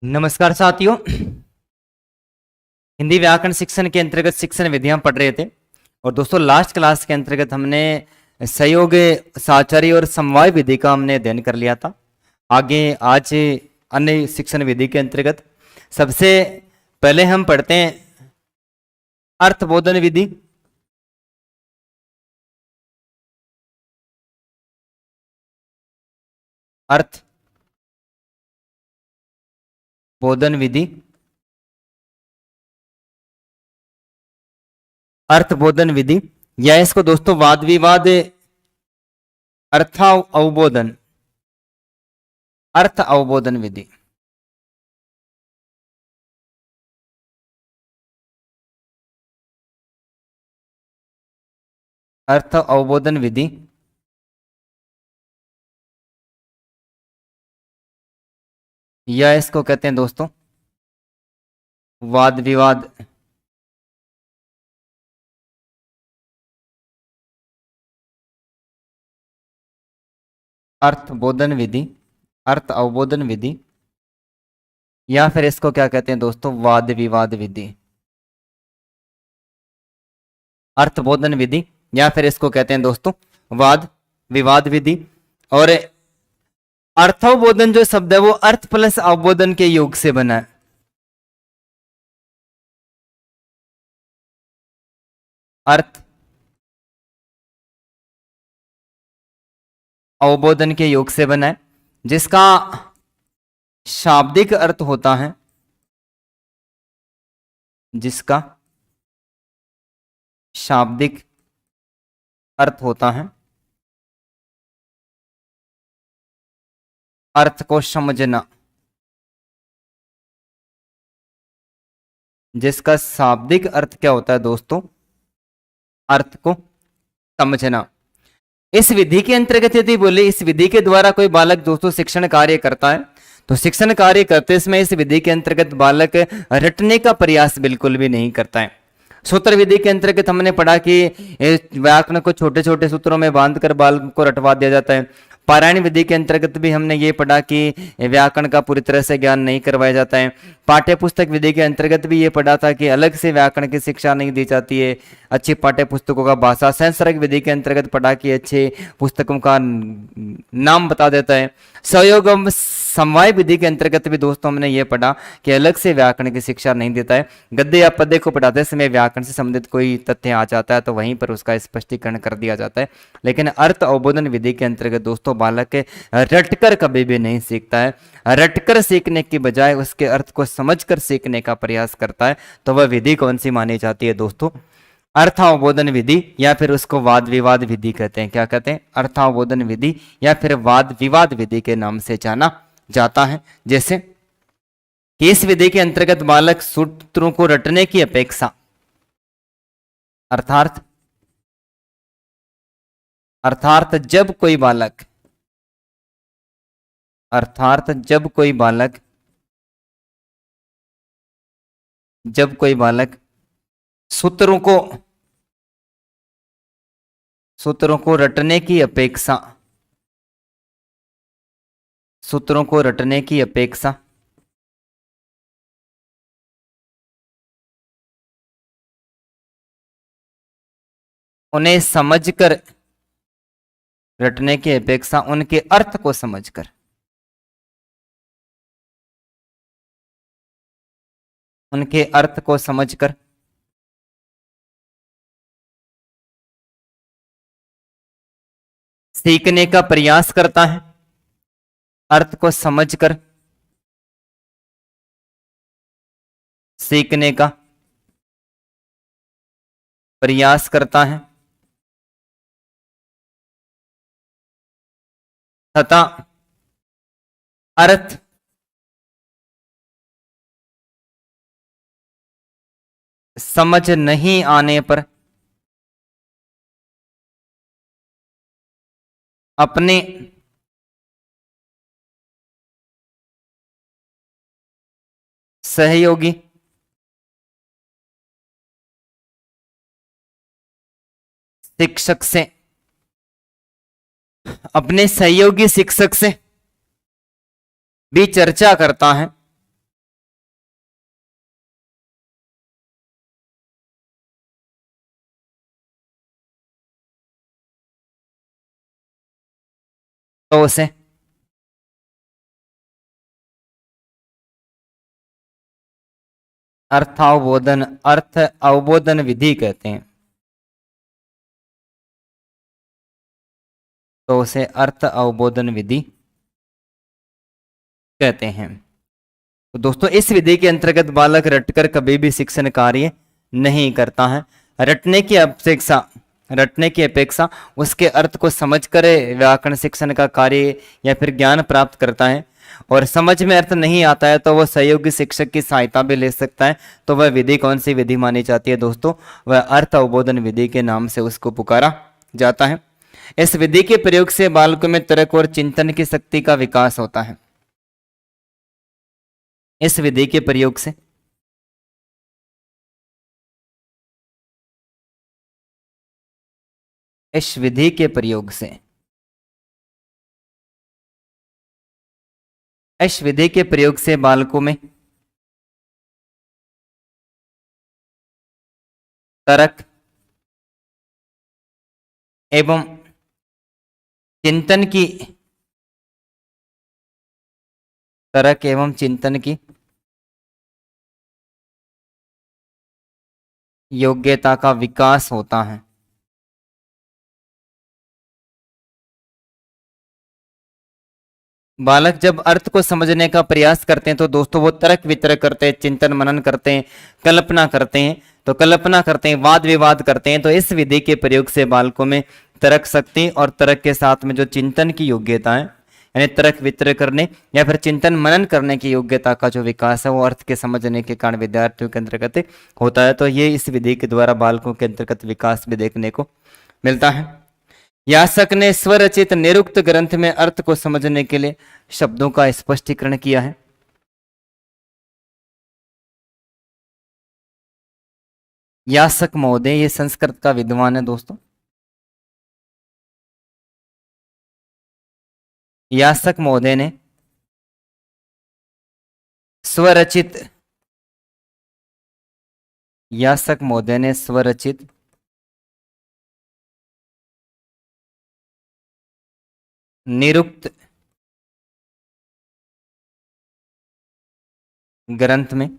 नमस्कार साथियों। हिंदी व्याकरण शिक्षण के अंतर्गत शिक्षण विधियां पढ़ रहे थे। और दोस्तों लास्ट क्लास के अंतर्गत हमने सहयोग साहचर्य और समवाय विधि का हमने अध्ययन कर लिया था। आगे आज अन्य शिक्षण विधि के अंतर्गत सबसे पहले हम पढ़ते हैं अर्थबोधन विधि। अर्थ बोधन विधि, अर्थबोधन विधि या इसको दोस्तों वाद विवाद अवबोधन, अर्थ अवबोधन विधि। अर्थ अवबोधन विधि या इसको कहते हैं दोस्तों वाद विवाद अर्थबोधन विधि, अर्थ अवबोधन विधि या फिर इसको क्या कहते हैं दोस्तों वाद विवाद विधि। अर्थबोधन विधि या फिर इसको कहते हैं दोस्तों वाद विवाद विधि। और अर्थोबोधन जो शब्द है वो अर्थ प्लस अवबोधन के योग से बना है। अर्थ अवबोधन के योग से बना है, जिसका शाब्दिक अर्थ होता है, जिसका शाब्दिक अर्थ होता है अर्थ को समझना, जिसका शाब्दिक अर्थ क्या होता है दोस्तों अर्थ को समझना। इस विधि के अंतर्गत यदि बोले इस विधि के द्वारा कोई बालक दोस्तों शिक्षण कार्य करता है तो शिक्षण कार्य करते समय इस विधि के अंतर्गत बालक रटने का प्रयास बिल्कुल भी नहीं करता है। सूत्र विधि के अंतर्गत हमने पढ़ा कि व्याकरण को छोटे छोटे सूत्रों में बांधकर बालक को रटवा दिया जाता है। पारायण विधि के अंतर्गत भी हमने ये पढ़ा कि व्याकरण का पूरी तरह से ज्ञान नहीं करवाया जाता है। पाठ्य पुस्तक विधि के अंतर्गत भी ये पढ़ा था कि अलग से व्याकरण की शिक्षा नहीं दी जाती है। अच्छी पाठ्य पुस्तकों का भाषा संसर्ग विधि के अंतर्गत पढ़ा कि अच्छे पुस्तकों का नाम बता देता है। सहयोग समवाय विधि के अंतर्गत भी दोस्तों हमने ये पढ़ा कि अलग से व्याकरण की शिक्षा नहीं देता है। गद्य या पद्य को पढ़ाते समय व्याकरण से संबंधित कोई तथ्य आ जाता है तो वहीं पर उसका स्पष्टीकरण कर दिया जाता है। लेकिन अर्थ अवबोधन विधि के अंतर्गत दोस्तों बालक रटकर कभी भी नहीं सीखता है। रटकर सीखने की बजाय उसके अर्थ को समझकर सीखने का प्रयास करता है। तो वह विधि कौन सी मानी जाती है दोस्तों अर्थावबोधन विधि या फिर उसको वाद विवाद विधि कहते हैं। क्या कहते हैं अर्थावबोधन विधि या फिर वाद विवाद विधि के नाम से जाना जाता है। जैसे कि इस विधि के अंतर्गत बालक सूत्रों को रटने की अपेक्षा अर्थात जब कोई बालक सूत्रों को रटने की अपेक्षा उन्हें समझकर रटने की अपेक्षा उनके अर्थ को समझकर सीखने का प्रयास करता है। अर्थ को समझकर सीखने का प्रयास करता है तथा अर्थ समझ नहीं आने पर अपने सहयोगी शिक्षक से भी चर्चा करता है तो उसे अर्थ अवबोधन विधि कहते हैं। तो उसे अर्थ अवबोधन विधि कहते हैं। तो दोस्तों इस विधि के अंतर्गत बालक रटकर कभी भी शिक्षण कार्य नहीं करता है। रटने की अपेक्षा उसके अर्थ को समझकर व्याकरण शिक्षण का कार्य या फिर ज्ञान प्राप्त करता है। और समझ में अर्थ नहीं आता है तो वह सहयोगी शिक्षक की सहायता भी ले सकता है। तो वह विधि कौन सी विधि मानी जाती है दोस्तों? वह अर्थ अवबोधन विधि के नाम से उसको पुकारा जाता है। इस विधि के प्रयोग से बालकों में तर्क और चिंतन की शक्ति का विकास होता है। इस विधि के प्रयोग से इस विधि के प्रयोग से इस विधि के प्रयोग से बालकों में तर्क एवं चिंतन की तर्क एवं चिंतन की योग्यता का विकास होता है। बालक जब अर्थ को समझने का प्रयास करते हैं तो दोस्तों वो तर्क वितर्क करते हैं, चिंतन मनन करते हैं, कल्पना करते हैं। तो कल्पना करते हैं, वाद विवाद करते हैं। तो इस विधि के प्रयोग से बालकों में तर्क शक्ति और तर्क के साथ में जो चिंतन की योग्यता है, यानी तर्क वितर्क करने या फिर चिंतन मनन करने की योग्यता का जो विकास है वो अर्थ के समझने के कारण विद्यार्थियों के अंतर्गत होता है। तो ये इस विधि के द्वारा बालकों के अंतर्गत विकास भी देखने को मिलता है। यास्क ने स्वरचित निरुक्त ग्रंथ में अर्थ को समझने के लिए शब्दों का स्पष्टीकरण किया है। यास्क महोदय ये संस्कृत का विद्वान है दोस्तों। यास्क महोदय ने स्वरचित यास्क महोदय ने स्वरचित निरुक्त ग्रंथ में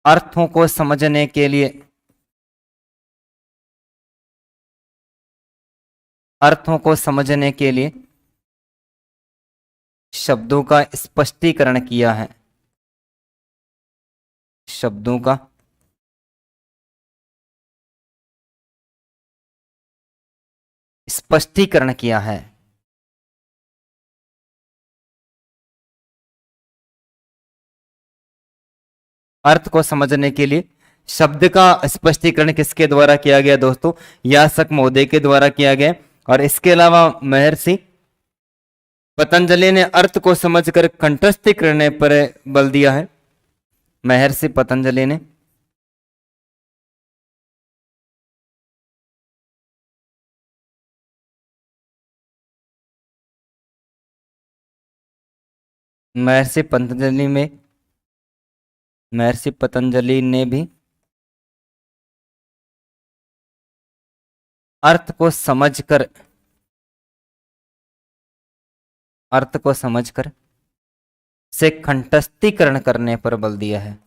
अर्थों को समझने के लिए शब्दों का स्पष्टीकरण किया है। शब्दों का स्पष्टीकरण किया है। अर्थ को समझने के लिए शब्द का स्पष्टीकरण किसके द्वारा किया गया दोस्तों? यास्क महोदय के द्वारा किया गया। और इसके अलावा महर्षि पतंजलि ने अर्थ को समझकर कंठस्थ करने पर बल दिया है। महर्षि पतंजलि ने महर्षि पतंजलि ने भी अर्थ को समझकर से कंठस्थीकरण करने पर बल दिया है।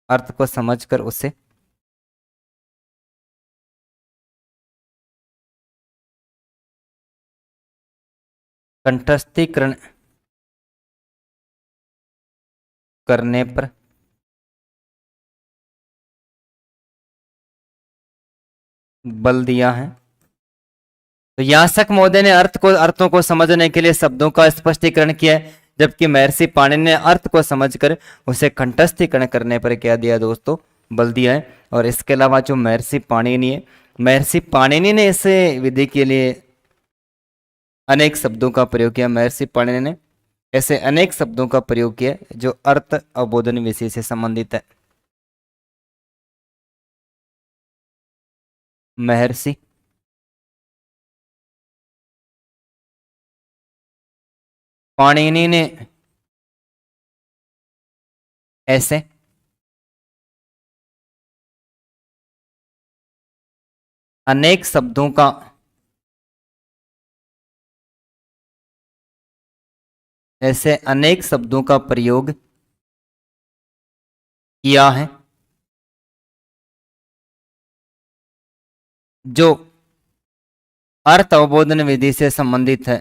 अर्थ को समझकर उसे कंठस्थीकरण करने पर बल दिया है। तो यास्क महोदय ने अर्थों को समझने के लिए शब्दों का स्पष्टीकरण किया है, जबकि महर्षि पाणिनि ने अर्थ को समझकर उसे कंठस्थीकरण करने पर क्या दिया दोस्तों? बल दिया है। और इसके अलावा जो महर्षि पाणिनि ने इस विधि के लिए अनेक शब्दों का प्रयोग किया। महर्षि पाणिनि ने ऐसे अनेक शब्दों का प्रयोग किया जो अर्थ अवबोधन विषय से संबंधित है। महर्षि पाणिनि ने ऐसे अनेक शब्दों का ऐसे अनेक शब्दों का प्रयोग किया है जो अर्थ अवबोधन विधि से संबंधित है।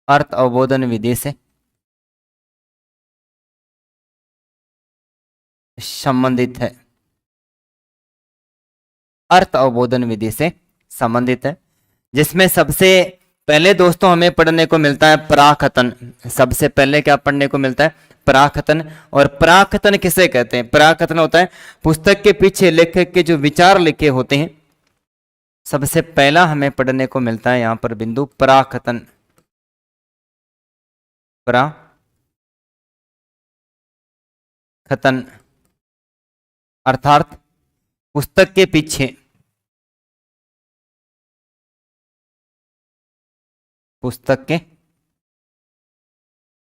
अर्थ अवबोधन विधि से संबंधित है। अर्थ अवबोधन विधि से संबंधित है, जिसमें सबसे पहले दोस्तों हमें पढ़ने को मिलता है पराकथन। सबसे पहले क्या पढ़ने को मिलता है? पराकथन। और पराकथन किसे कहते हैं? पराकथन होता है पुस्तक के पीछे लेखक के जो विचार लिखे होते हैं। सबसे पहला हमें पढ़ने को मिलता है यहां पर बिंदु पराकथन। पराकथन अर्थात पुस्तक के पीछे, पुस्तक के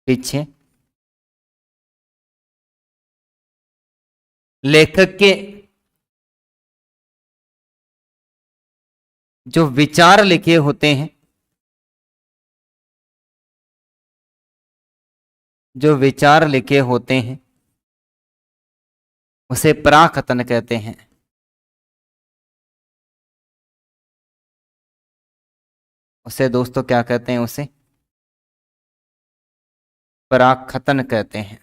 पीछे लेखक के जो विचार लिखे होते हैं, जो विचार लिखे होते हैं उसे पराकथन कहते हैं। उसे दोस्तों क्या कहते हैं? उसे पराकथन कहते हैं।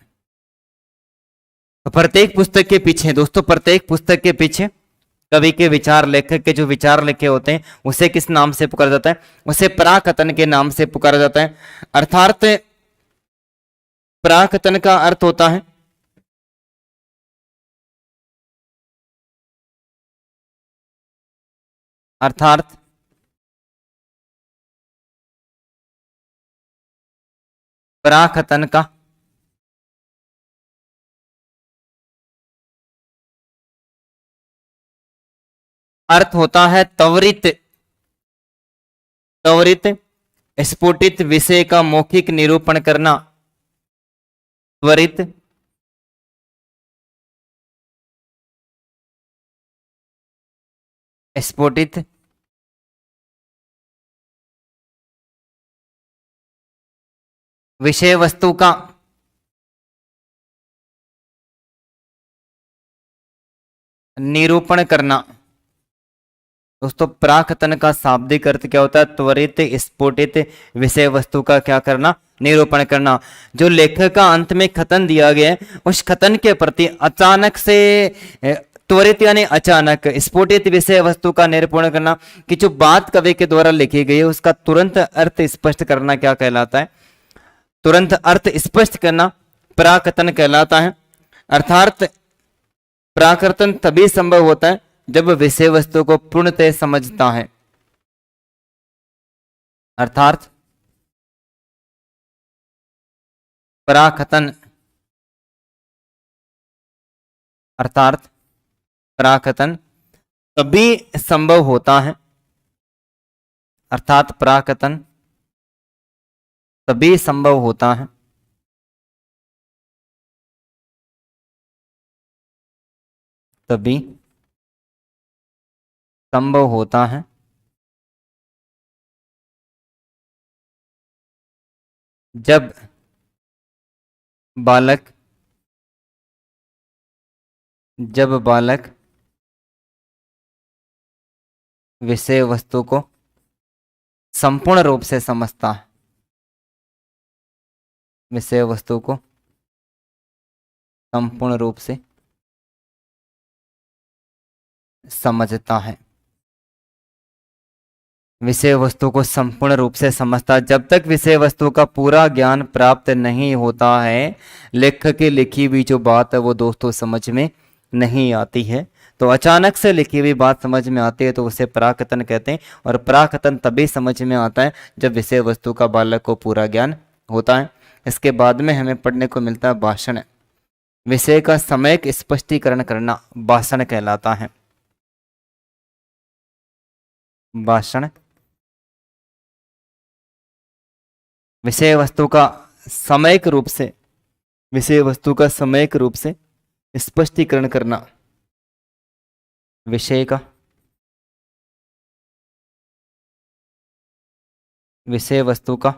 तो प्रत्येक पुस्तक के पीछे दोस्तों, प्रत्येक पुस्तक के पीछे कवि के विचार, लेखक के जो विचार लिखे होते हैं उसे किस नाम से पुकारा जाता है? उसे पराकथन के नाम से पुकारा जाता है। अर्थात पराकथन का अर्थ होता है अर्थात पराकथन का अर्थ होता है त्वरित, त्वरित स्फुटित विषय का मौखिक निरूपण करना। त्वरित स्फुटित विषय वस्तु का निरूपण करना। दोस्तों पराकथन का शाब्दिक अर्थ क्या होता है? त्वरित स्फुटित विषय वस्तु का क्या करना? निरूपण करना। जो लेखक का अंत में कथन दिया गया है उस कथन के प्रति अचानक से त्वरित यानी अचानक स्फुटित विषय वस्तु का निरूपण करना, कि जो बात कवि के द्वारा लिखी गई है उसका तुरंत अर्थ स्पष्ट करना क्या कहलाता है? तुरंत अर्थ स्पष्ट करना पराकथन कहलाता है। अर्थात पराकथन तभी संभव होता है जब विषय वस्तु को पूर्णतः समझता है। अर्थात पराकथन अर्थात पराकथन तभी संभव होता है, अर्थात पराकथन तभी संभव होता है तभी संभव होता है जब बालक विषय वस्तु को संपूर्ण रूप से समझता है। विषय वस्तु को संपूर्ण रूप से समझता है। विषय वस्तु को संपूर्ण रूप से समझता है। जब तक विषय वस्तु का पूरा ज्ञान प्राप्त नहीं होता है, लेखक की लिखी हुई जो बात है वो दोस्तों समझ में नहीं आती है। तो अचानक से लिखी हुई बात समझ में आती है तो उसे पराकथन कहते हैं। और पराकथन तभी समझ में आता है जब विषय वस्तु का बालक को पूरा ज्ञान होता है। इसके बाद में हमें पढ़ने को मिलता है भाषण। विषय का सम्यक स्पष्टीकरण करना भाषण कहलाता है। भाषण विषय वस्तु का सम्यक रूप से स्पष्टीकरण करना। विषय का, विषय वस्तु का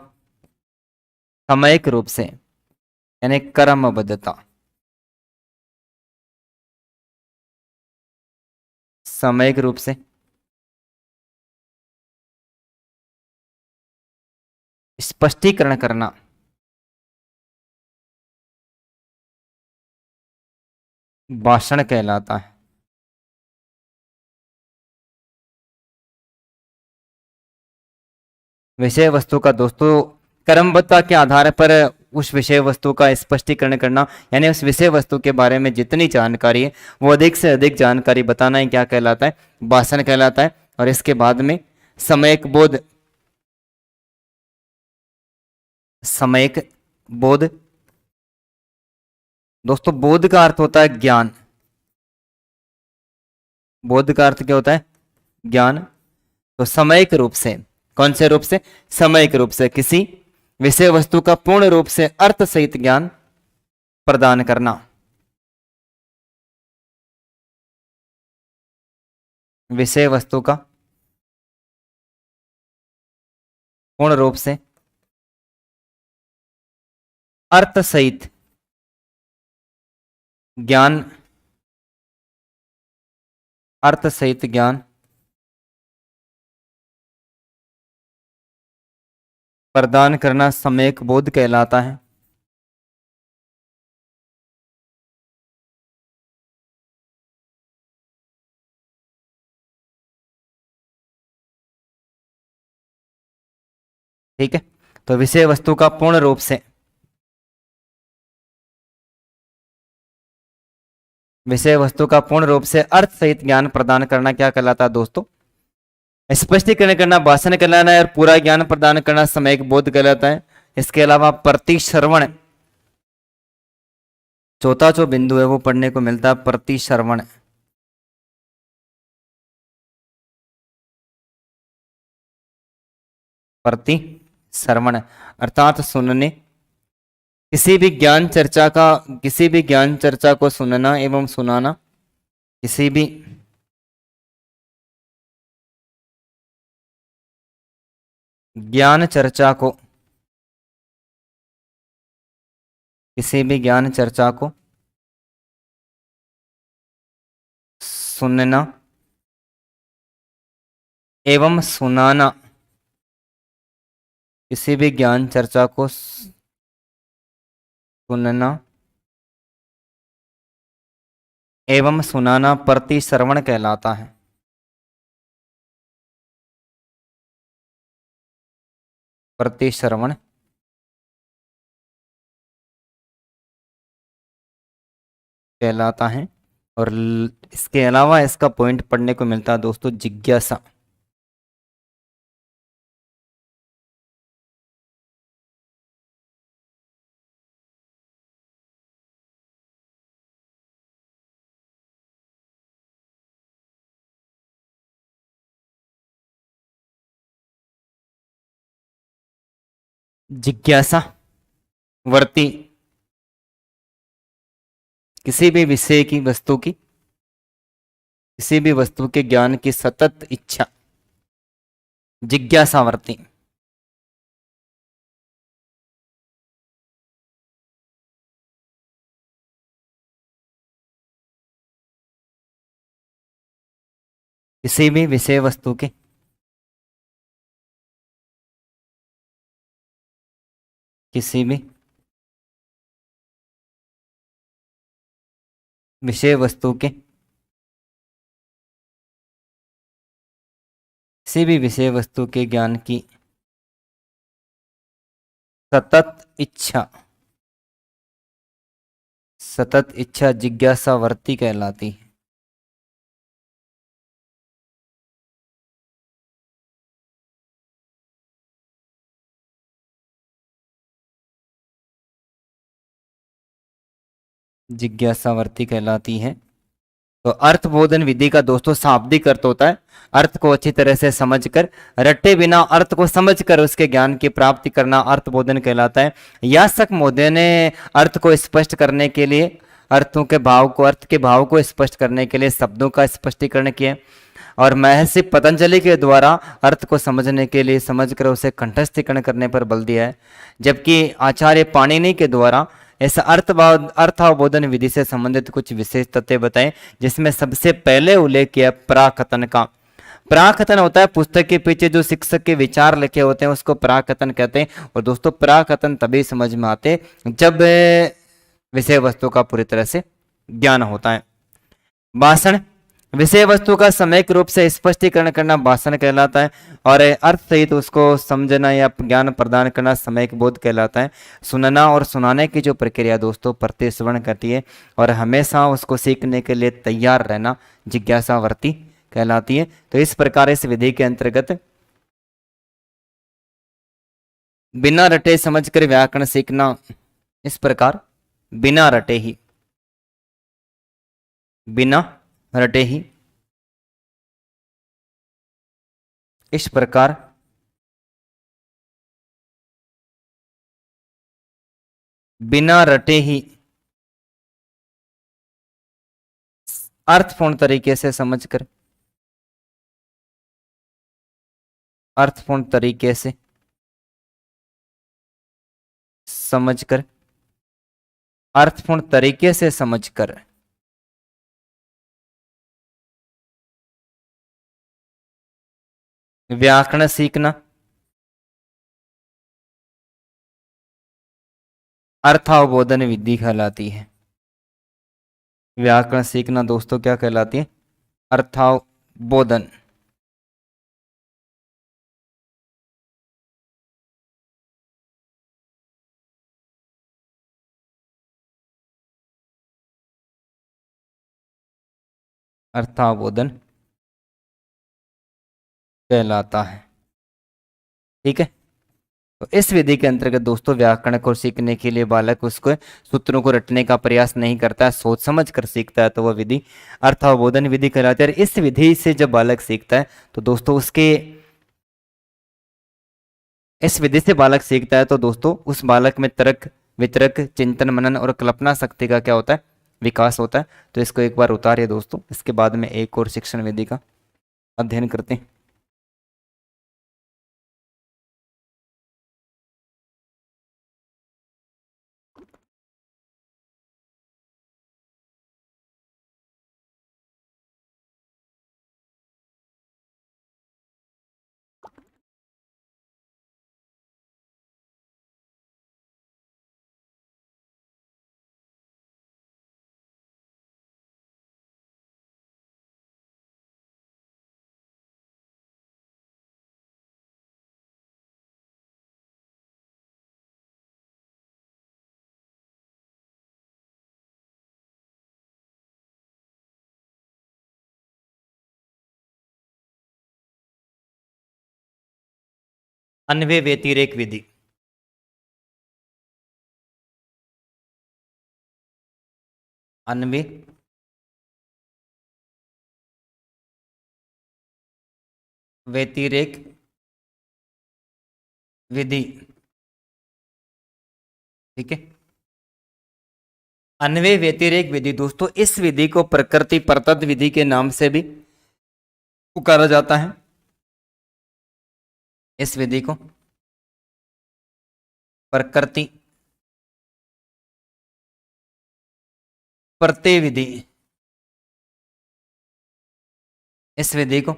सामयिक रूप से यानी क्रमबद्धता, सामयिक रूप से स्पष्टीकरण करना, भाषण कहलाता है। विषय वस्तु का दोस्तों क्रमबद्धता के आधार पर उस विषय वस्तु का स्पष्टीकरण करना, यानी उस विषय वस्तु के बारे में जितनी जानकारी है वो अधिक से अधिक जानकारी बताना ही क्या कहलाता है, भाषण कहलाता है। और इसके बाद में समयक बोध, समयक बोध दोस्तों, बोध का अर्थ होता है ज्ञान। बोध का अर्थ क्या होता है? ज्ञान। तो समयिक रूप से, कौन से रूप से? समयिक रूप से किसी विषय वस्तु का पूर्ण रूप से अर्थ सहित ज्ञान प्रदान करना। विषय वस्तु का पूर्ण रूप से अर्थ सहित ज्ञान, अर्थ सहित ज्ञान प्रदान करना सम्यक बोध कहलाता है। ठीक है, तो विषय वस्तु का पूर्ण रूप से, विषय वस्तु का पूर्ण रूप से अर्थ सहित ज्ञान प्रदान करना क्या कहलाता है दोस्तों? स्पष्टीकरण करना, भाषण कहलाना है, और पूरा ज्ञान प्रदान करना सम्यक बोध कहलाता है। इसके अलावा प्रतिश्रवण, चौथा जो बिंदु है वो पढ़ने को मिलता है, प्रतिश्रवण। प्रतिश्रवण अर्थात सुनने, किसी भी ज्ञान चर्चा का, किसी भी ज्ञान चर्चा को सुनना एवं सुनाना, किसी भी ज्ञान चर्चा को, किसी भी ज्ञान चर्चा को सुनना एवं सुनाना, किसी भी ज्ञान चर्चा को सुनना एवं सुनाना प्रतिश्रवण कहलाता है। प्रतिश्रवण कहलाता है। और इसके अलावा इसका पॉइंट पढ़ने को मिलता है दोस्तों, जिज्ञासा। जिज्ञासा वर्ती किसी भी विषय की, वस्तु की, किसी भी वस्तु के ज्ञान की सतत इच्छा, जिज्ञासावर्ती। किसी भी विषय वस्तु के, किसी भी विषय वस्तु के, किसी भी विषय वस्तु के ज्ञान की सतत इच्छा, सतत इच्छा जिज्ञासावर्ती कहलाती है। जिज्ञासावर्ती कहलाती है। तो अर्थबोधन विधि का दोस्तों शाब्दिक अर्थ होता है अर्थ को अच्छी तरह से समझकर, रट्टे बिना अर्थ को समझकर उसके ज्ञान की प्राप्ति करना अर्थबोधन कहलाता है। यास्क महोदय ने अर्थ को स्पष्ट करने के लिए अर्थ के भाव को स्पष्ट करने के लिए शब्दों का स्पष्टीकरण किया, और महर्षि पतंजलि के द्वारा अर्थ को समझने के लिए समझकर उसे कंठस्थीकरण करने पर बल दिया है, जबकि आचार्य पाणिनि के द्वारा इस अर्थावबोधन विधि से संबंधित कुछ विशेष तथ्य बताएं, जिसमें सबसे पहले उल्लेख किया प्राकथन का। प्राकथन होता है पुस्तक के पीछे जो शिक्षक के विचार लिखे होते हैं उसको प्राकथन कहते हैं। और दोस्तों प्राकथन तभी समझ में आते जब विषय वस्तु का पूरी तरह से ज्ञान होता है। भाषण, विषय वस्तु का सम्यक रूप से स्पष्टीकरण करना भाषण कहलाता है, और अर्थ सहित उसको समझना या ज्ञान प्रदान करना सम्यक बोध कहलाता है। सुनना और सुनाने की जो प्रक्रिया दोस्तों प्रतिश्रवण करती है, और हमेशा उसको सीखने के लिए तैयार रहना जिज्ञासावर्ती कहलाती है। तो इस प्रकार इस विधि के अंतर्गत बिना रटे समझकर व्याकरण सीखना, इस प्रकार बिना रटे ही इस प्रकार बिना रटे ही अर्थपूर्ण तरीके से समझकर व्याकरण सीखना अर्थावबोधन विधि कहलाती है। व्याकरण सीखना दोस्तों क्या कहलाती है? अर्थावबोधन। अर्थावबोधन कहलाता है। ठीक है, तो इस विधि के अंतर्गत दोस्तों व्याकरण को सीखने के लिए बालक उसको सूत्रों को रटने का प्रयास नहीं करता है, सोच समझ कर सीखता है, तो वह विधि अर्थावबोधन विधि कहलाती है। और इस विधि से जब बालक सीखता है तो दोस्तों इस विधि से बालक सीखता है तो दोस्तों उस बालक में तर्क वितर्क चिंतन मनन और कल्पना शक्ति का क्या होता है? विकास होता है। तो इसको एक बार उतारिए दोस्तों, इसके बाद में एक और शिक्षण विधि का अध्ययन करते हैं। अन्वय व्यतिरेक विधि। अन्वय व्यतिरेक विधि। ठीक है, अन्वय व्यतिरेक विधि दोस्तों, इस विधि को प्रकृति परतद विधि के नाम से भी पुकारा जाता है। इस विधि को प्रकृति प्रत्यय विधि, इस विधि को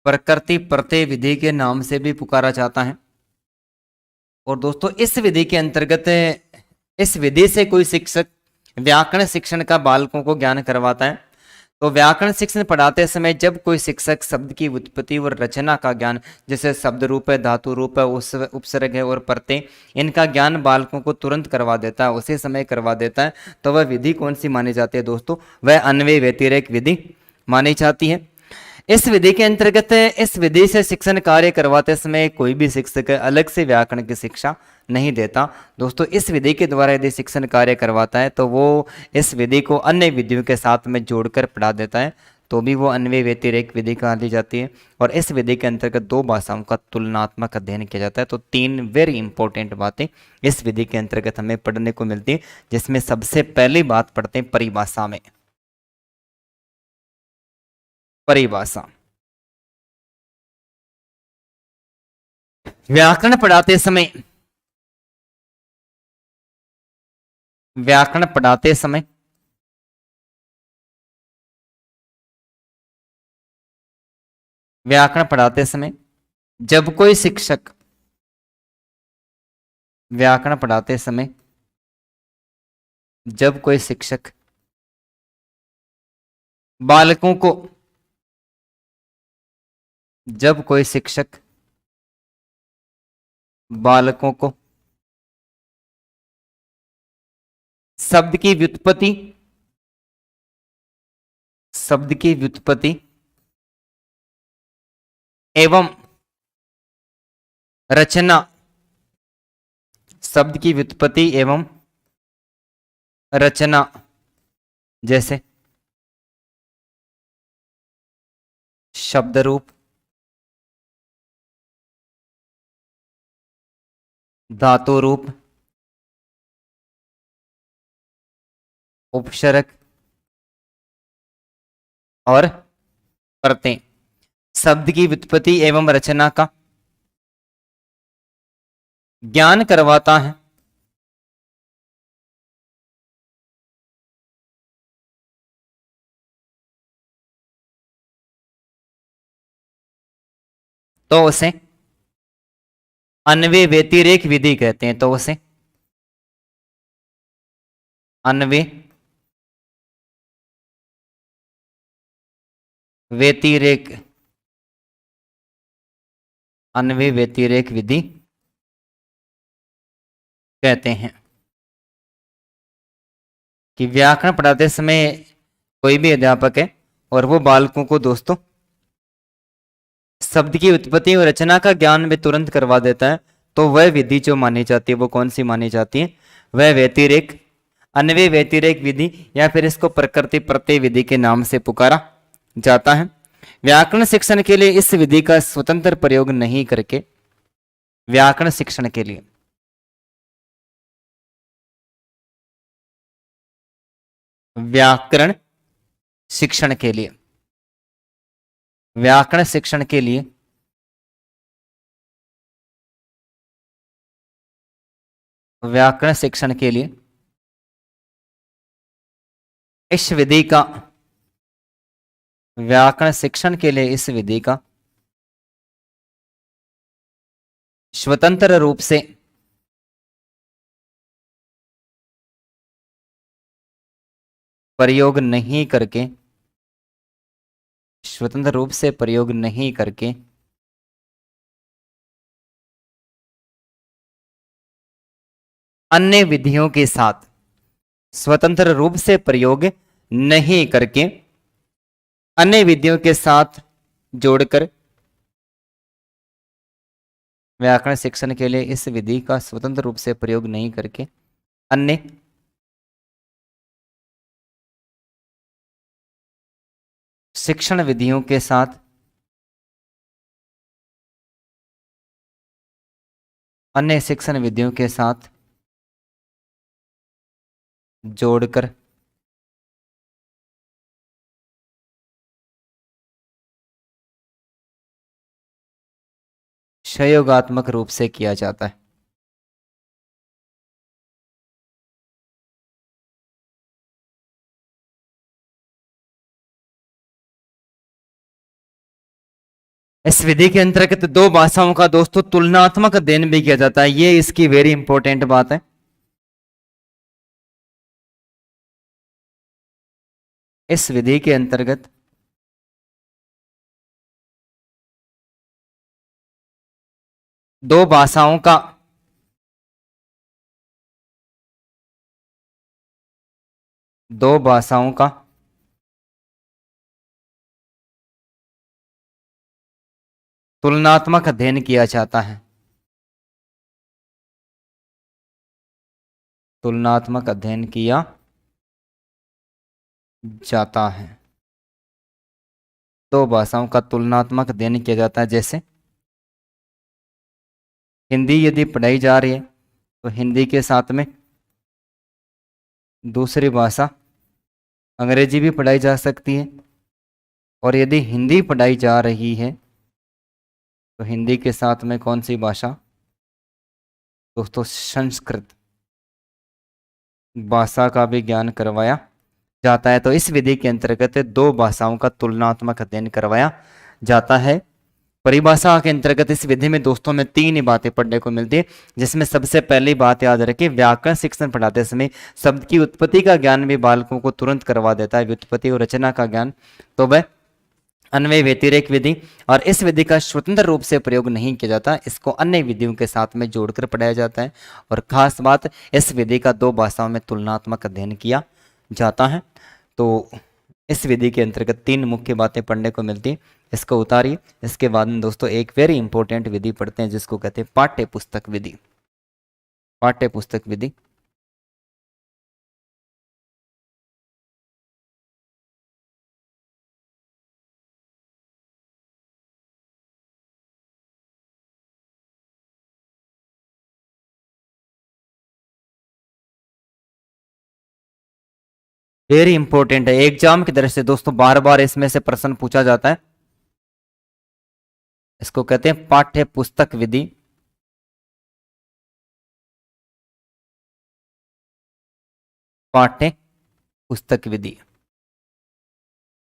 प्रकृति प्रत्यय विधि के नाम से भी पुकारा जाता है। और दोस्तों इस विधि के अंतर्गत इस विधि से कोई शिक्षक व्याकरण शिक्षण का बालकों को ज्ञान करवाता है। तो व्याकरण शिक्षण पढ़ाते समय जब कोई शिक्षक शब्द की उत्पत्ति और रचना का ज्ञान, जैसे शब्द रूप है, धातु रूप है, उपसर्ग है और प्रत्यय, इनका ज्ञान बालकों को तुरंत करवा देता है, उसी समय करवा देता है, तो वह विधि कौन सी मानी जाती है दोस्तों? वह अन्वय व्यतिरेक विधि मानी जाती है। इस विधि के अंतर्गत इस विधि से शिक्षण कार्य करवाते समय कोई भी शिक्षक अलग से व्याकरण की शिक्षा नहीं देता। दोस्तों इस विधि के द्वारा यदि शिक्षण कार्य करवाता है तो वो इस विधि को अन्य विधियों के साथ में जोड़कर पढ़ा देता है, तो भी वो अन्वय व्यतिरेक विधि कहा दी जाती है। और इस विधि के अंतर्गत दो भाषाओं का तुलनात्मक अध्ययन किया जाता है। तो तीन वेरी इंपॉर्टेंट बातें इस विधि के अंतर्गत हमें पढ़ने को मिलती है, जिसमें सबसे पहली बात पढ़ते हैं परिभाषा में। परिभाषा, व्याकरण पढ़ाते समय, व्याकरण पढ़ाते समय व्याकरण पढ़ाते समय जब कोई शिक्षक व्याकरण पढ़ाते समय जब कोई शिक्षक बालकों को जब कोई शिक्षक बालकों को शब्द की व्युत्पत्ति शब्द की व्युत्पत्ति एवं रचना शब्द की व्युत्पत्ति एवं रचना जैसे शब्द रूप, धातु रूप, उपसर्ग और प्रत्यय, शब्द की व्युत्पत्ति एवं रचना का ज्ञान करवाता है। तो उसे अन्वय व्यतिरेक विधि कहते हैं। तो उसे अन्वय व्यतिरेक अन्वय व्यतिरेक विधि कहते हैं। कि व्याकरण पढ़ाते समय कोई भी अध्यापक है और वो बालकों को दोस्तों शब्द की उत्पत्ति और रचना का ज्ञान में तुरंत करवा देता है, तो वह विधि जो मानी जाती है वो कौन सी मानी जाती है? वह व्यतिरेक अन्वय व्यतिरेक विधि या फिर इसको प्रकृति प्रत्यय विधि के नाम से पुकारा जाता है। व्याकरण शिक्षण के लिए इस विधि का स्वतंत्र प्रयोग नहीं करके व्याकरण शिक्षण के लिए व्याकरण शिक्षण के लिए व्याकरण शिक्षण के लिए व्याकरण शिक्षण के लिए इस विधि का व्याकरण शिक्षण के लिए इस विधि का स्वतंत्र रूप से प्रयोग नहीं करके स्वतंत्र रूप से प्रयोग नहीं करके अन्य विधियों के साथ स्वतंत्र रूप से प्रयोग नहीं करके अन्य विधियों के साथ जोड़कर व्याकरण शिक्षण के लिए इस विधि का स्वतंत्र रूप से प्रयोग नहीं करके अन्य शिक्षण विधियों के साथ अन्य शिक्षण विधियों के साथ जोड़कर सहयोगात्मक रूप से किया जाता है। इस विधि के अंतर्गत दो भाषाओं का दोस्तों तुलनात्मक अध्ययन भी किया जाता है। ये इसकी वेरी इंपॉर्टेंट बात है। इस विधि के अंतर्गत दो भाषाओं का तुलनात्मक अध्ययन किया जाता है। तुलनात्मक अध्ययन किया जाता है। दो भाषाओं का तुलनात्मक अध्ययन किया जाता है। जैसे हिंदी यदि पढ़ाई जा रही है तो हिंदी के साथ में दूसरी भाषा अंग्रेजी भी पढ़ाई जा सकती है, और यदि हिंदी पढ़ाई जा रही है तो हिंदी के साथ में कौन सी भाषा दोस्तों, संस्कृत भाषा का भी ज्ञान करवाया जाता है। तो इस विधि के अंतर्गत दो भाषाओं का तुलनात्मक अध्ययन करवाया जाता है। परिभाषा के अंतर्गत इस विधि में दोस्तों में तीन ही बातें पढ़ने को मिलती है, जिसमें सबसे पहली बात याद रखें, व्याकरण शिक्षण पढ़ाते समय शब्द की उत्पत्ति का ज्ञान भी बालकों को तुरंत करवा देता है, व्युत्पत्ति और रचना का ज्ञान। तो वह अन्वय व्यतिरेक विधि, और इस विधि का स्वतंत्र रूप से प्रयोग नहीं किया जाता, इसको अन्य विधियों के साथ में जोड़कर पढ़ाया जाता है। और खास बात, इस विधि का दो भाषाओं में तुलनात्मक अध्ययन किया जाता है। तो इस विधि के अंतर्गत तीन मुख्य बातें पढ़ने को मिलती है, इसको उतारिए। इसके बाद में दोस्तों एक वेरी इंपॉर्टेंट विधि पढ़ते हैं जिसको कहते हैं पाठ्य पुस्तक विधि। पाठ्य पुस्तक विधि वेरी इंपॉर्टेंट है, एग्जाम की दृष्टि से दोस्तों बार बार इसमें से प्रश्न पूछा जाता है। इसको कहते हैं पाठ्य पुस्तक विधि। पाठ्य पुस्तक विधि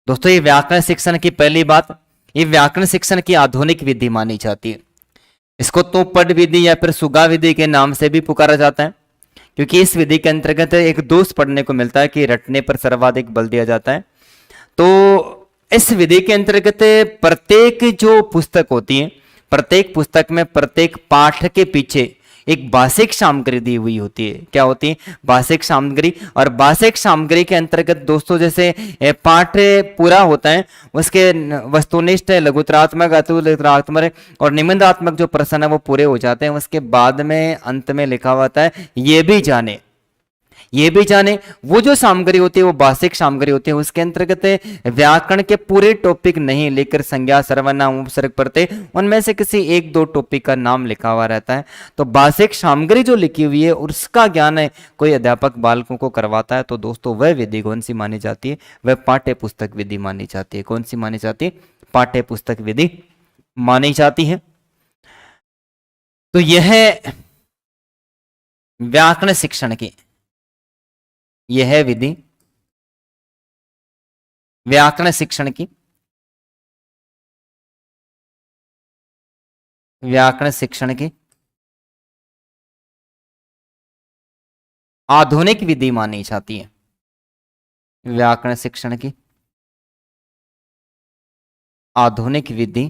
दोस्तों, ये व्याकरण शिक्षण की पहली बात, ये व्याकरण शिक्षण की आधुनिक विधि मानी जाती है। इसको तो पद विधि या फिर सुगा विधि के नाम से भी पुकारा जाता है, क्योंकि इस विधि के अंतर्गत एक दोष पढ़ने को मिलता है कि रटने पर सर्वाधिक बल दिया जाता है। तो इस विधि के अंतर्गत प्रत्येक जो पुस्तक होती है, प्रत्येक पुस्तक में प्रत्येक पाठ के पीछे एक भाषिक सामग्री दी हुई होती है। क्या होती है? भाषिक सामग्री। और भाषिक सामग्री के अंतर्गत दोस्तों जैसे पाठ पूरा होता है, उसके वस्तुनिष्ठ, लघुतरात्मक, अतुलतरात्मक और निबंधात्मक जो प्रश्न है वो पूरे हो जाते हैं। उसके बाद में अंत में लिखा हुआ होता है ये भी जाने, ये भी जाने। वो जो सामग्री होती है वो भाषिक सामग्री होती है, उसके अंतर्गत व्याकरण के पूरे टॉपिक नहीं लेकर संज्ञा, सर्वनाम, उपसर्ग, प्रत्यय, उनमें से किसी एक दो टॉपिक का नाम लिखा हुआ रहता है। तो भाषिक सामग्री जो लिखी हुई है उसका ज्ञान है कोई अध्यापक बालकों को करवाता है, तो दोस्तों वह विधि कौन सी मानी जाती है? वह पाठ्य पुस्तक विधि मानी जाती है। कौन सी मानी जाती है? पाठ्य पुस्तक विधि मानी जाती है। तो यह व्याकरण शिक्षण की यह है विधि व्याकरण शिक्षण की, व्याकरण शिक्षण की आधुनिक विधि मानी जाती है। व्याकरण शिक्षण की आधुनिक विधि,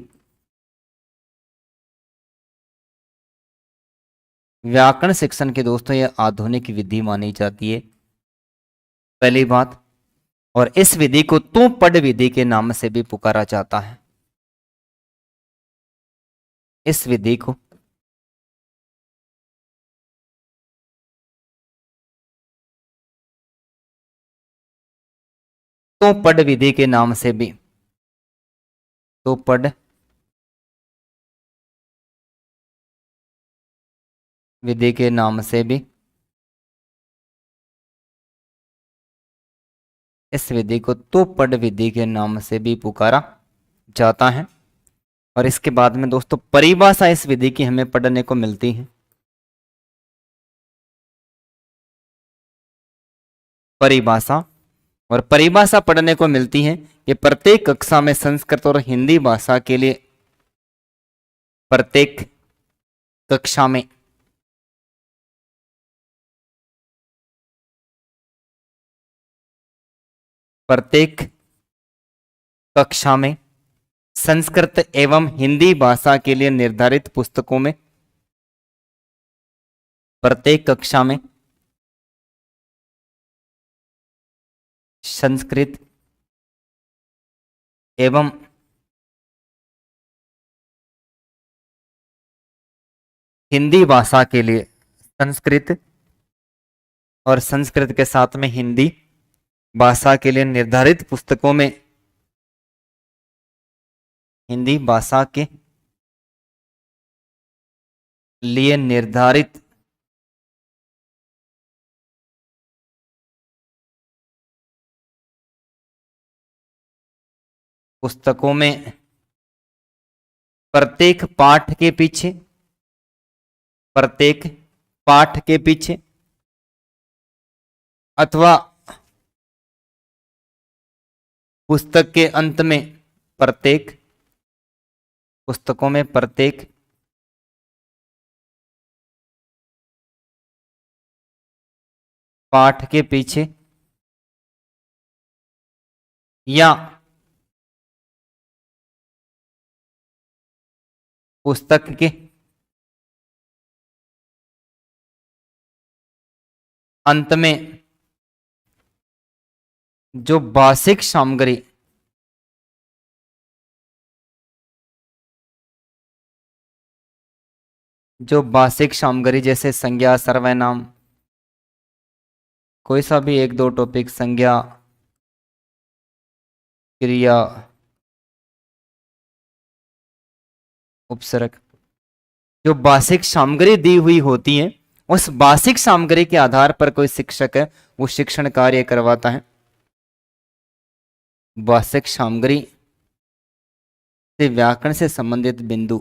व्याकरण शिक्षण के दोस्तों यह आधुनिक विधि मानी जाती है, पहली बात। और इस विधि को तू पढ़ विधि के नाम से भी पुकारा जाता है। इस विधि को तो पढ़ विधि के नाम से भी, तो पढ़ विधि के नाम से भी इस विधि को तो पढ़ विधि के नाम से भी पुकारा जाता है। और इसके बाद में दोस्तों परिभाषा इस विधि की हमें पढ़ने को मिलती है। परिभाषा, और परिभाषा पढ़ने को मिलती है कि प्रत्येक कक्षा में संस्कृत और हिंदी भाषा के लिए, प्रत्येक कक्षा में प्रत्येक कक्षा में संस्कृत एवं हिंदी भाषा के लिए निर्धारित पुस्तकों में, प्रत्येक कक्षा में संस्कृत एवं हिंदी भाषा के लिए, संस्कृत और संस्कृत के साथ में हिंदी भाषा के लिए निर्धारित पुस्तकों में हिंदी भाषा के लिए निर्धारित पुस्तकों में प्रत्येक पाठ के पीछे, प्रत्येक पाठ के पीछे अथवा पुस्तक के अंत में, प्रत्येक पुस्तकों में प्रत्येक पाठ के पीछे या पुस्तक के अंत में जो भाषिक सामग्री जैसे संज्ञा, सर्वनाम, कोई सा भी एक दो टॉपिक, संज्ञा, क्रिया, उपसर्ग, जो भाषिक सामग्री दी हुई होती है, उस भाषिक सामग्री के आधार पर कोई शिक्षक है वो शिक्षण कार्य करवाता है। भाषिक सामग्री से व्याकरण से संबंधित बिंदु,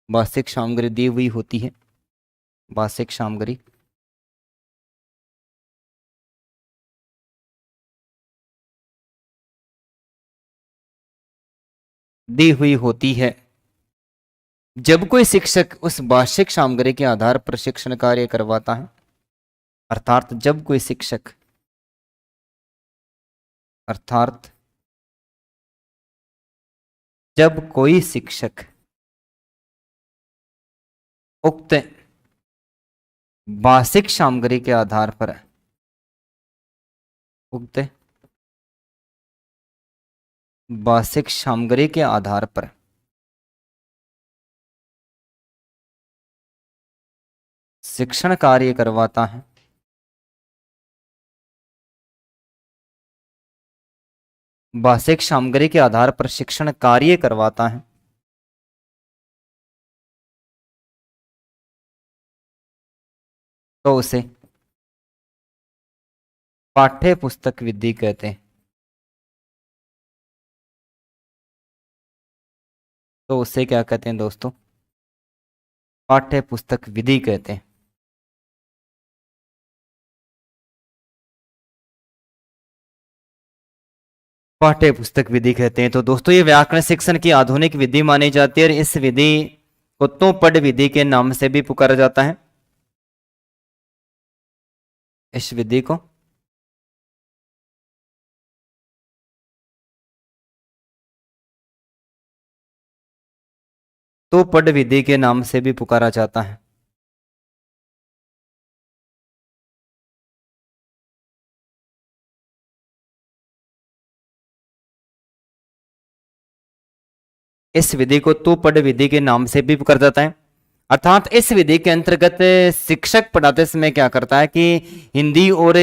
भाषिक सामग्री दी हुई होती है, भाषिक सामग्री दी हुई होती है। जब कोई शिक्षक उस भाषिक सामग्री के आधार पर शिक्षण कार्य करवाता है, अर्थात जब कोई शिक्षक, अर्थात जब कोई शिक्षक उक्त भाषिक सामग्री के आधार पर, उक्त भाषिक सामग्री के आधार पर शिक्षण कार्य करवाता है, भाषिक सामग्री के आधार पर शिक्षण कार्य करवाता है, तो उसे पाठ्य पुस्तक विधि कहते हैं। तो उसे क्या कहते हैं दोस्तों? पाठ्य पुस्तक विधि कहते हैं। पाठ्य पुस्तक विधि कहते हैं। तो दोस्तों ये व्याकरण शिक्षण की आधुनिक विधि मानी जाती है और इस विधि को तो पढ़ विधि के नाम से भी पुकारा जाता है। इस विधि को तो पढ़ विधि के नाम से भी पुकारा जाता है। इस विधि को तो पढ़ विधि के नाम से भी पुकारा जाता है। अर्थात इस विधि के अंतर्गत शिक्षक पढ़ाते समय क्या करता है कि हिंदी और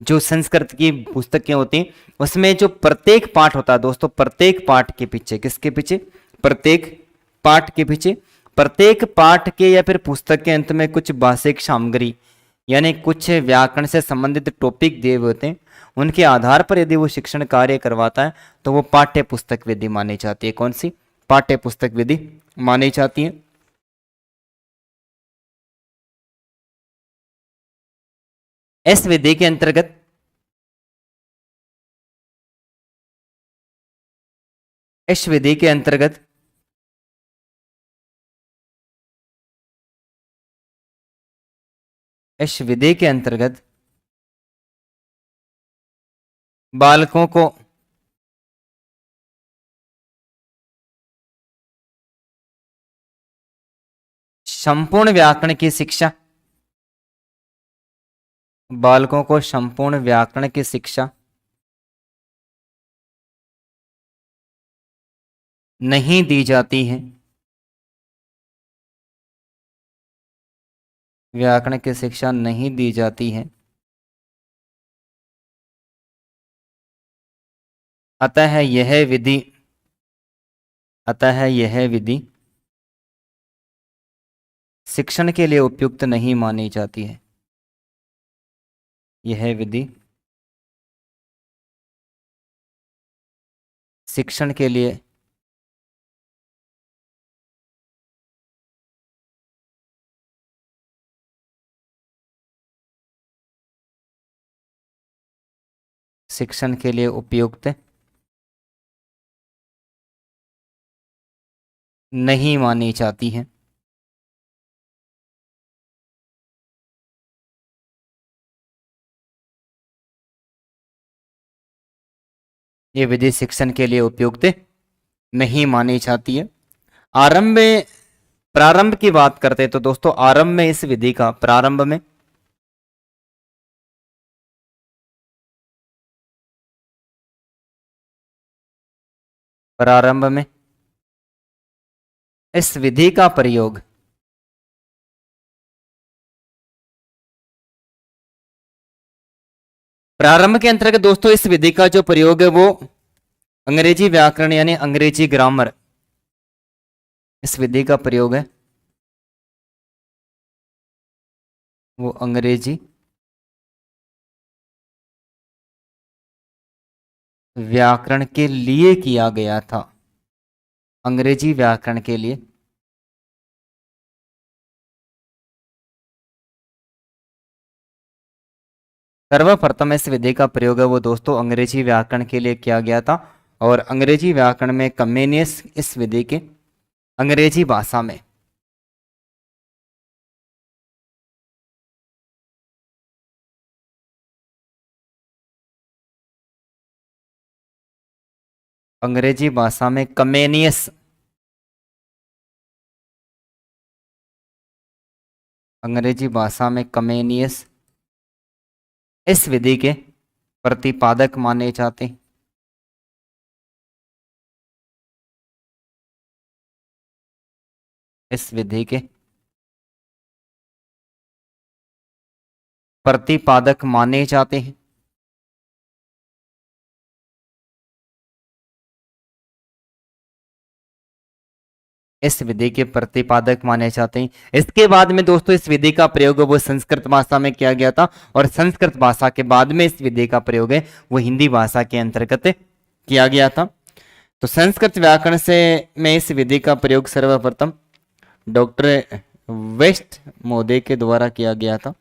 जो संस्कृत की पुस्तकें होती हैं उसमें जो प्रत्येक पाठ होता है दोस्तों, प्रत्येक पाठ के पीछे, किसके पीछे? प्रत्येक पाठ के पीछे, प्रत्येक पाठ के या फिर पुस्तक के अंत में कुछ भाषिक सामग्री यानी कुछ व्याकरण से संबंधित टॉपिक दिए हुए होते हैं, उनके आधार पर यदि वो शिक्षण कार्य करवाता है तो वो पाठ्य पुस्तक विधि मानी जाती है। कौन सी? पाठ्य पुस्तक विधि मानी जाती है। इस विधि के अंतर्गत इस विधि के अंतर्गत इस विधि के अंतर्गत बालकों को संपूर्ण व्याकरण की शिक्षा, बालकों को संपूर्ण व्याकरण की शिक्षा नहीं दी जाती है, व्याकरण की शिक्षा नहीं दी जाती है। अतः यह विधि अतः यह विधि शिक्षण के लिए उपयुक्त नहीं मानी जाती है। यह विधि शिक्षण के लिए उपयुक्त नहीं मानी जाती है। ये विधि शिक्षण के लिए उपयुक्त नहीं मानी जाती है। आरंभ में, प्रारंभ की बात करते हैं तो दोस्तों आरंभ में इस विधि का, प्रारंभ में इस विधि का प्रयोग प्रारंभ के अंतर्गत दोस्तों इस विधि का जो प्रयोग है वो अंग्रेजी व्याकरण यानी अंग्रेजी ग्रामर, इस विधि का प्रयोग है वो अंग्रेजी व्याकरण के लिए किया गया था। अंग्रेजी व्याकरण के लिए सर्वप्रथम इस विधि का प्रयोग है वो दोस्तों अंग्रेजी व्याकरण के लिए किया गया था। और अंग्रेजी व्याकरण में कमेनियस इस विधि के अंग्रेजी भाषा में कमेनियस इस विधि के प्रतिपादक माने जाते हैं। इस विधि के प्रतिपादक माने जाते हैं। इस विधि के प्रतिपादक माने जाते हैं। इसके बाद में दोस्तों इस विधि का प्रयोग वो संस्कृत भाषा में किया गया था और संस्कृत भाषा के बाद में इस विधि का प्रयोग है वो हिंदी भाषा के अंतर्गत किया गया था। तो संस्कृत व्याकरण से में इस विधि का प्रयोग सर्वप्रथम डॉक्टर वेस्ट मोदे के द्वारा किया गया था।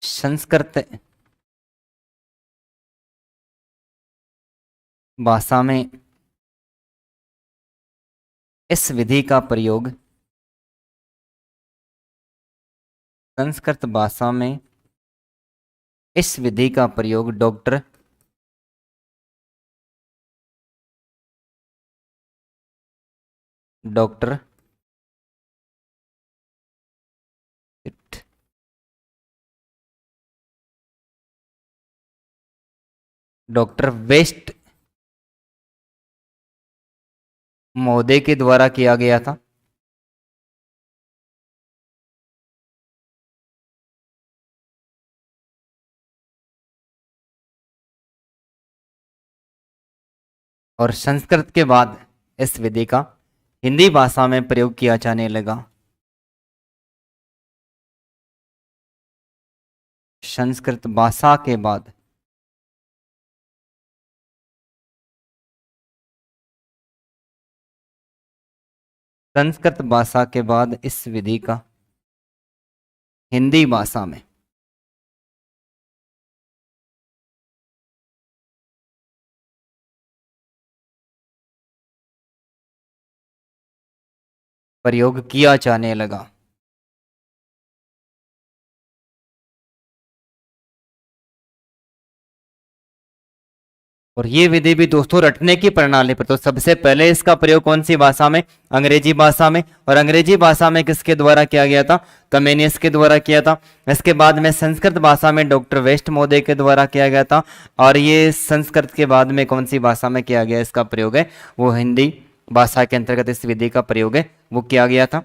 संस्कृत भाषा में इस विधि का प्रयोग, संस्कृत भाषा में इस विधि का प्रयोग डॉक्टर वेस्ट मोदे के द्वारा किया गया था। और संस्कृत के बाद इस विधि का हिंदी भाषा में प्रयोग किया जाने लगा। संस्कृत भाषा के बाद इस विधि का हिंदी भाषा में प्रयोग किया जाने लगा। और ये विधि भी दोस्तों रटने की प्रणाली पर, तो सबसे पहले इसका प्रयोग कौन सी भाषा में, अंग्रेजी भाषा में, और अंग्रेजी भाषा में किसके द्वारा किया गया था, कमेनियस के द्वारा किया था। इसके बाद में संस्कृत भाषा में डॉक्टर वेस्ट मोदे के द्वारा किया गया था। और ये संस्कृत के बाद में कौन सी भाषा में किया गया इसका प्रयोग है वो हिंदी भाषा के अंतर्गत इस विधि का प्रयोग है वो किया गया था।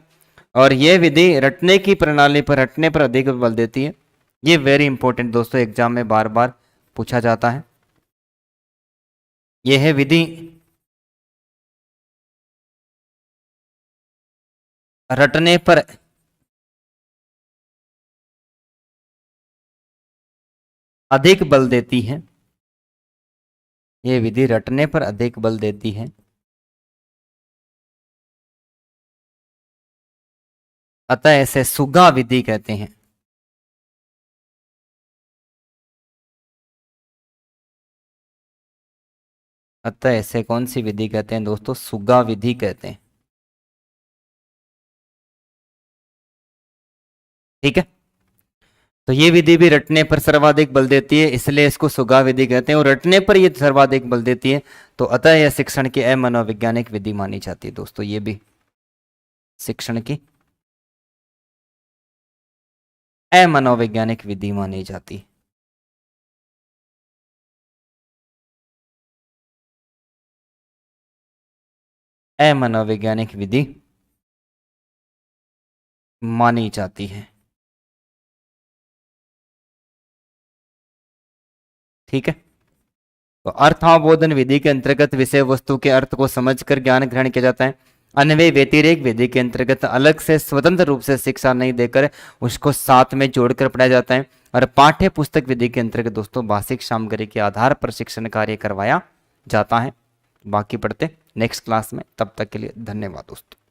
और ये विधि रटने की प्रणाली पर, रटने पर अधिक बल देती है। ये वेरी इंपॉर्टेंट दोस्तों, एग्जाम में बार बार पूछा जाता है। यह है विधि रटने पर अधिक बल देती है। यह विधि रटने पर अधिक बल देती है, अतः इसे सुगा विधि कहते हैं। अतः इसे कौन सी विधि कहते हैं दोस्तों? सुगा विधि कहते हैं। ठीक है, तो ये विधि भी रटने पर सर्वाधिक बल देती है, इसलिए इसको सुगा विधि कहते हैं, और रटने पर ये सर्वाधिक बल देती है, तो अतः यह शिक्षण की अमनोवैज्ञानिक विधि मानी जाती है। दोस्तों ये भी शिक्षण की अमनोवैज्ञानिक विधि मानी जाती है। अमनोवैज्ञानिक विधि मानी जाती है। ठीक है, तो अर्थावबोधन विधि के अंतर्गत विषय वस्तु के अर्थ को समझकर ज्ञान ग्रहण किया जाता है। अन्वय व्यतिरेक विधि के अंतर्गत अलग से स्वतंत्र रूप से शिक्षा नहीं देकर उसको साथ में जोड़कर पढ़ाया जाता है। और पाठ्य पुस्तक विधि के अंतर्गत दोस्तों भाषिक सामग्री के आधार पर शिक्षण कार्य करवाया जाता है। बाकी पढ़ते नेक्स्ट क्लास में, तब तक के लिए धन्यवाद दोस्तों।